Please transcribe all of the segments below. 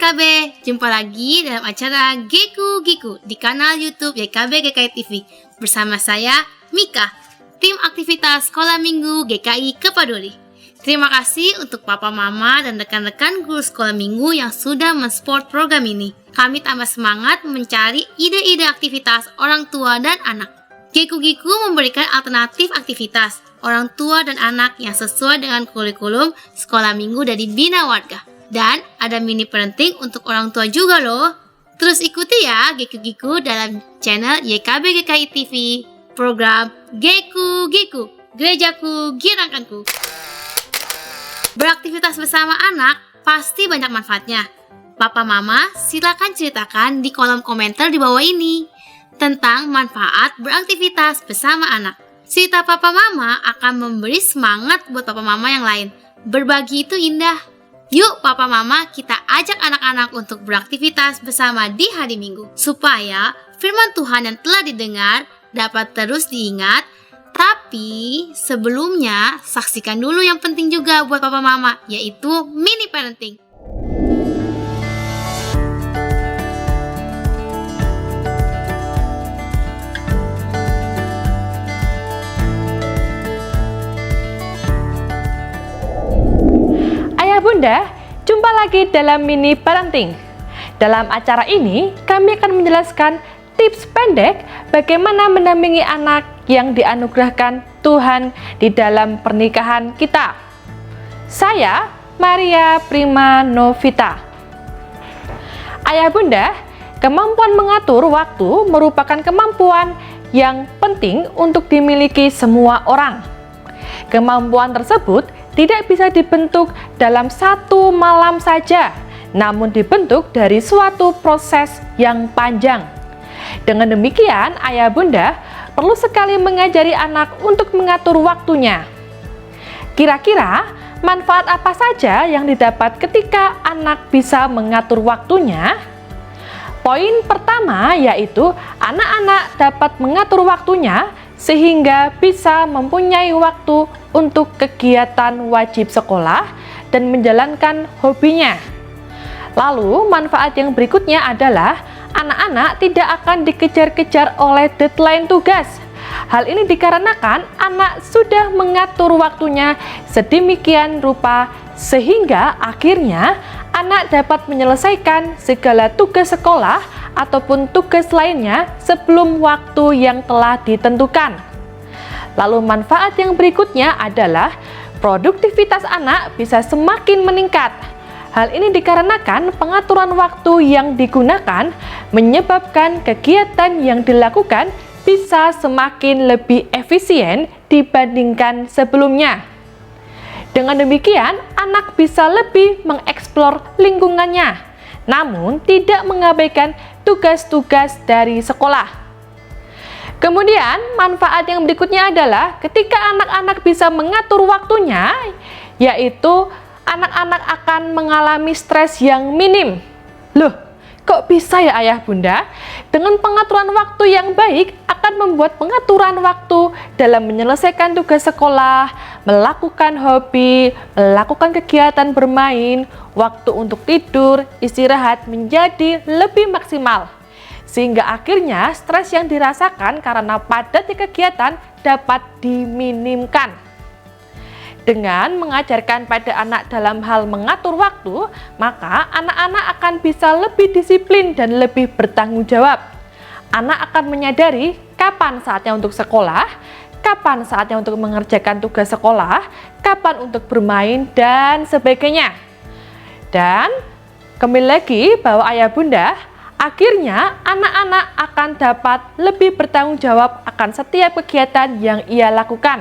YKB, jumpa lagi dalam acara Geku Giku di kanal YouTube YKB GKI TV bersama saya, Mika, tim aktivitas Sekolah Minggu GKI Kepaduli. Terima kasih untuk papa mama dan rekan-rekan guru sekolah minggu yang sudah mensupport program ini. Kami tambah semangat mencari ide-ide aktivitas orang tua dan anak. Geku Giku memberikan alternatif aktivitas orang tua dan anak yang sesuai dengan kurikulum sekolah minggu dari Bina Warga. Dan ada mini parenting untuk orang tua juga loh. Terus ikuti ya Geku Giku dalam channel YKB GKI TV, program Geku Giku, Gerejaku Girangkanku. Beraktivitas bersama anak pasti banyak manfaatnya. Papa mama silakan ceritakan di kolom komentar di bawah ini tentang manfaat beraktivitas bersama anak. Cerita papa mama akan memberi semangat buat papa mama yang lain. Berbagi itu indah. Yuk papa mama kita ajak anak-anak untuk beraktivitas bersama di hari Minggu supaya firman Tuhan yang telah didengar dapat terus diingat. Tapi sebelumnya saksikan dulu yang penting juga buat papa mama, yaitu mini parenting. Bunda, jumpa lagi dalam mini parenting. Dalam acara ini, kami akan menjelaskan tips pendek bagaimana mendampingi anak yang dianugerahkan Tuhan di dalam pernikahan kita. Saya, Maria Prima Novita. Ayah Bunda, kemampuan mengatur waktu merupakan kemampuan yang penting untuk dimiliki semua orang. Kemampuan tersebut tidak bisa dibentuk dalam satu malam saja, namun dibentuk dari suatu proses yang panjang. Dengan demikian, ayah bunda perlu sekali mengajari anak untuk mengatur waktunya. Kira-kira manfaat apa saja yang didapat ketika anak bisa mengatur waktunya? Poin pertama yaitu anak-anak dapat mengatur waktunya sehingga bisa mempunyai waktu untuk kegiatan wajib sekolah dan menjalankan hobinya. Lalu, manfaat yang berikutnya adalah anak-anak tidak akan dikejar-kejar oleh deadline tugas. Hal ini dikarenakan anak sudah mengatur waktunya sedemikian rupa sehingga akhirnya anak dapat menyelesaikan segala tugas sekolah ataupun tugas lainnya sebelum waktu yang telah ditentukan. Lalu manfaat yang berikutnya adalah produktivitas anak bisa semakin meningkat. Hal ini dikarenakan pengaturan waktu yang digunakan menyebabkan kegiatan yang dilakukan bisa semakin lebih efisien dibandingkan sebelumnya. Dengan demikian, anak bisa lebih mengeksplor lingkungannya, namun tidak mengabaikan tugas-tugas dari sekolah. Kemudian, manfaat yang berikutnya adalah ketika anak-anak bisa mengatur waktunya, yaitu anak-anak akan mengalami stres yang minim. Loh, kok bisa ya ayah bunda? Dengan pengaturan waktu yang baik akan membuat pengaturan waktu dalam menyelesaikan tugas sekolah, melakukan hobi, melakukan kegiatan bermain, waktu untuk tidur, istirahat menjadi lebih maksimal. Sehingga akhirnya stres yang dirasakan karena padatnya kegiatan dapat diminimkan. Dengan mengajarkan pada anak dalam hal mengatur waktu, maka anak-anak akan bisa lebih disiplin dan lebih bertanggung jawab. Anak akan menyadari kapan saatnya untuk sekolah, kapan saatnya untuk mengerjakan tugas sekolah, kapan untuk bermain, dan sebagainya. Dan kembali lagi bahwa ayah bunda, akhirnya anak-anak akan dapat lebih bertanggung jawab akan setiap kegiatan yang ia lakukan.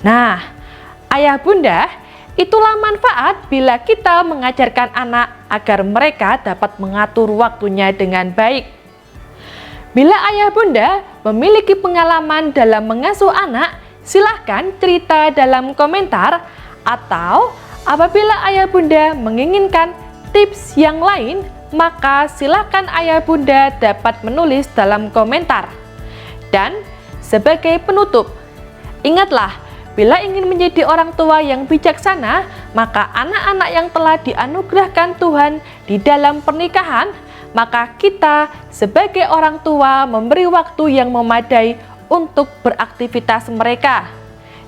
Nah, ayah bunda, itulah manfaat bila kita mengajarkan anak agar mereka dapat mengatur waktunya dengan baik. Bila ayah bunda memiliki pengalaman dalam mengasuh anak, silahkan cerita dalam komentar, atau apabila ayah bunda menginginkan tips yang lain, maka silakan ayah bunda dapat menulis dalam komentar. Dan sebagai penutup, ingatlah Bila ingin menjadi orang tua yang bijaksana, maka anak-anak yang telah dianugerahkan Tuhan di dalam pernikahan, maka kita sebagai orang tua memberi waktu yang memadai untuk beraktivitas mereka.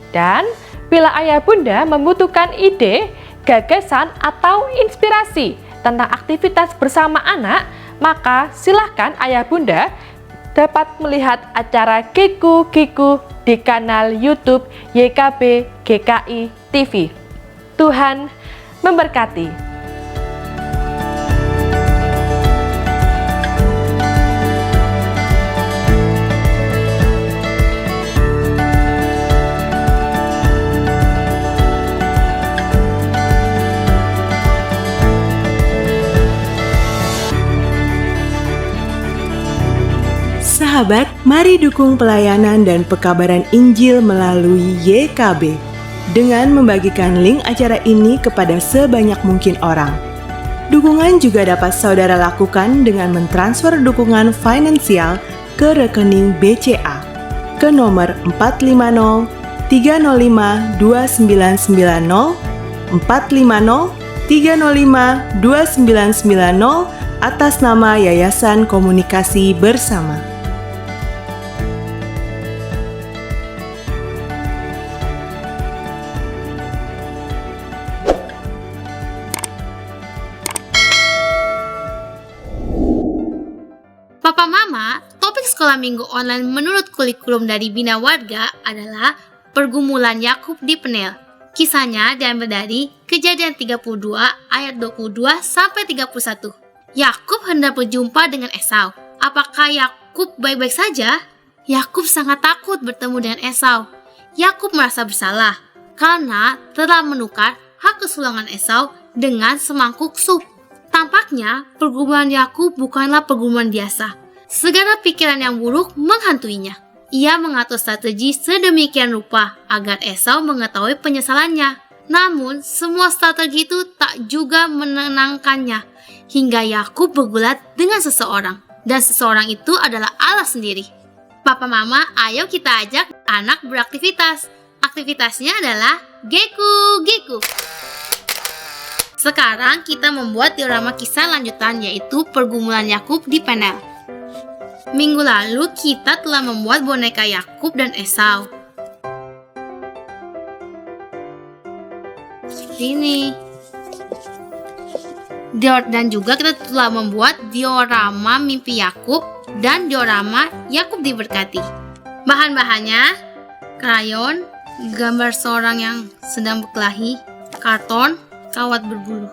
Dan bila ayah bunda membutuhkan ide, gagasan, atau inspirasi tentang aktivitas bersama anak, maka silahkan ayah bunda dapat melihat acara Giku di kanal YouTube YKB GKI TV. Tuhan memberkati. Sahabat, mari dukung pelayanan dan pekabaran Injil melalui YKB dengan membagikan link acara ini kepada sebanyak mungkin orang. Dukungan juga dapat saudara lakukan dengan mentransfer dukungan finansial ke rekening BCA ke nomor 450 305 2990 450 305 2990 atas nama Yayasan Komunikasi Bersama. Papa Mama, topik sekolah minggu online menurut kurikulum dari Bina Warga adalah pergumulan Yakub di Penel. Kisahnya diambil dari Kejadian 32 ayat 22 sampai 31. Yakub hendak berjumpa dengan Esau. Apakah Yakub baik-baik saja? Yakub sangat takut bertemu dengan Esau. Yakub merasa bersalah karena telah menukar hak kesulungan Esau dengan semangkuk sup. Tampaknya pergumulan Yakub bukanlah pergumulan biasa. Segala pikiran yang buruk menghantuinya. Ia mengatur strategi sedemikian rupa agar Esau mengetahui penyesalannya. Namun, semua strategi itu tak juga menenangkannya. Hingga Yakub bergulat dengan seseorang. Dan seseorang itu adalah Allah sendiri. Papa Mama, ayo kita ajak anak beraktivitas. Aktivitasnya adalah Giku. Sekarang kita membuat diorama kisah lanjutan yaitu pergumulan Yakub di Penel. Minggu lalu kita telah membuat boneka Yakub dan Esau. Seperti ini. Dan juga kita telah membuat diorama mimpi Yakub dan diorama Yakub diberkati. Bahan-bahannya krayon, gambar seorang yang sedang berkelahi, karton, kawat berbulu.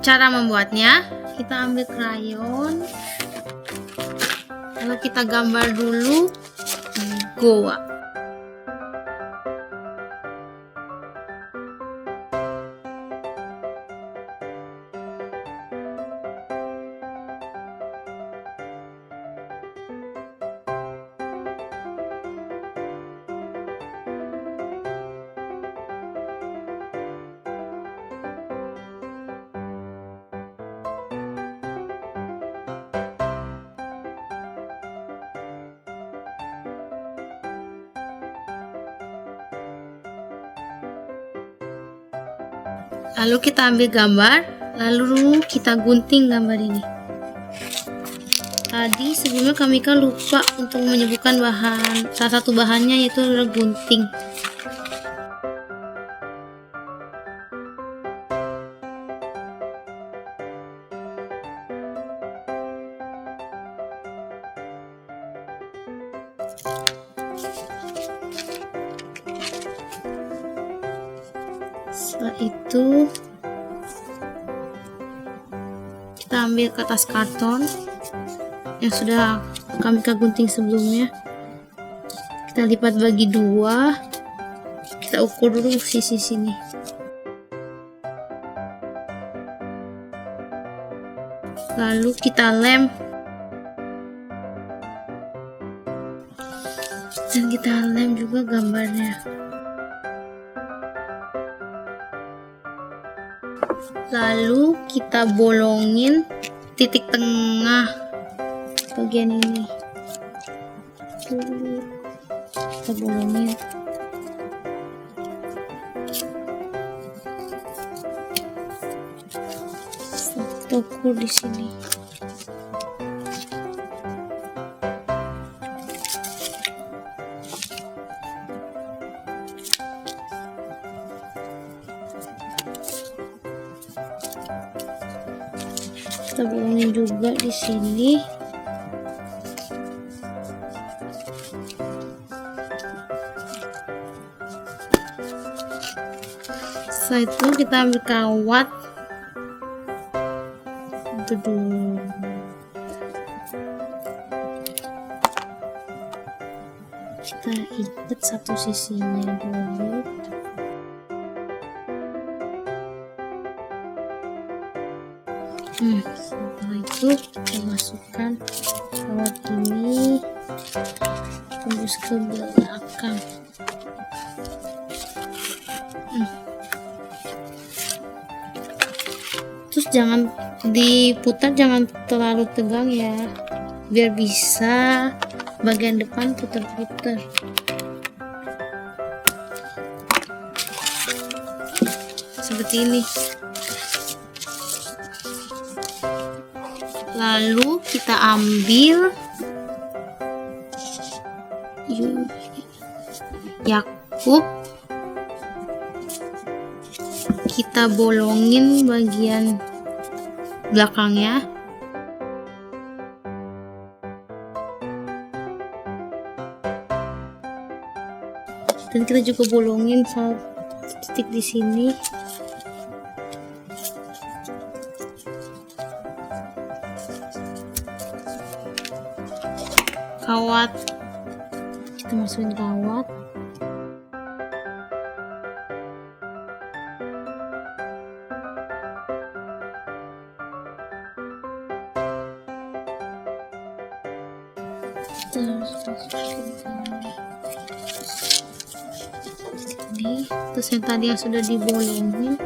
Cara membuatnya, kita ambil krayon, lalu kita gambar dulu goa. Lalu kita ambil gambar, lalu kita gunting gambar ini. Tadi sebelumnya kami lupa untuk menyebutkan bahan. Salah satu bahannya yaitu adalah gunting. Setelah itu kita ambil kertas karton yang sudah kami gunting sebelumnya, kita lipat bagi dua, kita ukur dulu sisi sini. Lalu kita lem dan kita lem juga gambarnya. Lalu kita bolongin titik tengah bagian ini. Kita bolongin. Fotoku di sini. Kita bolongin juga di sini. Setelah itu kita ambil kawat. Duduk. Kita ikat satu sisinya dulu. Setelah itu kita masukkan kawat ini tembus ke belakang. Terus jangan diputar, jangan terlalu tegang ya, biar bisa bagian depan putar-putar. Seperti ini. Lalu kita ambil Yakub, kita bolongin bagian belakangnya. Dan kita juga bolongin satu titik di sini. Kawat, kita masukin kawat. Ini, terus yang tadi yang sudah dibolongin.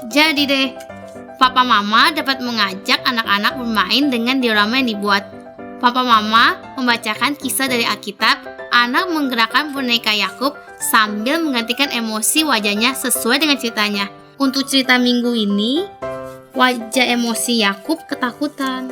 Jadi deh, Papa Mama dapat mengajak anak-anak bermain dengan diorama yang dibuat. Papa Mama membacakan kisah dari Alkitab, anak menggerakkan boneka Yakub sambil menggantikan emosi wajahnya sesuai dengan ceritanya. Untuk cerita minggu ini, wajah emosi Yakub ketakutan.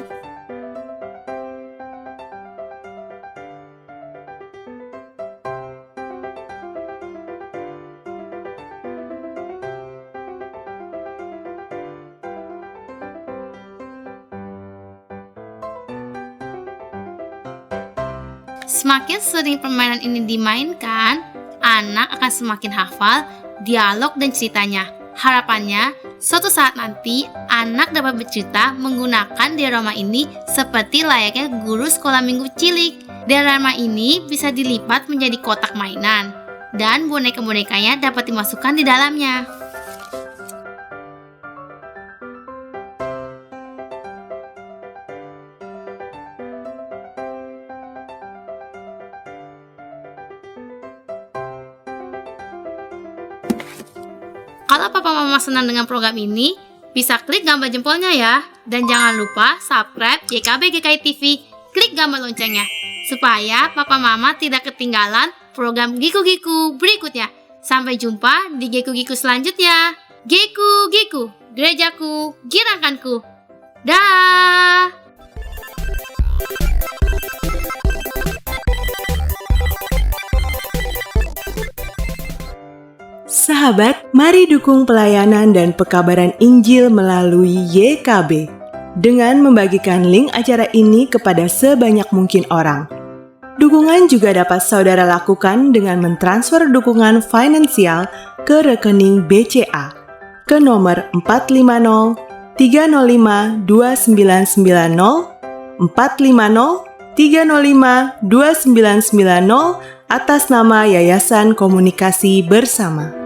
Semakin sering permainan ini dimainkan, anak akan semakin hafal dialog dan ceritanya. Harapannya, suatu saat nanti anak dapat bercerita menggunakan diorama ini seperti layaknya guru sekolah minggu cilik. Diorama ini bisa dilipat menjadi kotak mainan dan boneka-bonekanya dapat dimasukkan di dalamnya. Kalau Papa Mama senang dengan program ini, bisa klik gambar jempolnya ya. Dan jangan lupa subscribe YKB GKI TV, klik gambar loncengnya, supaya Papa Mama tidak ketinggalan program Giku-Giku berikutnya. Sampai jumpa di Giku-Giku selanjutnya. Giku-Giku, gerejaku, girakanku. Dah. Sahabat, mari dukung pelayanan dan pekabaran Injil melalui YKB dengan membagikan link acara ini kepada sebanyak mungkin orang. Dukungan juga dapat saudara lakukan dengan mentransfer dukungan finansial ke rekening BCA ke nomor 450 305 2990 450 305 2990 atas nama Yayasan Komunikasi Bersama.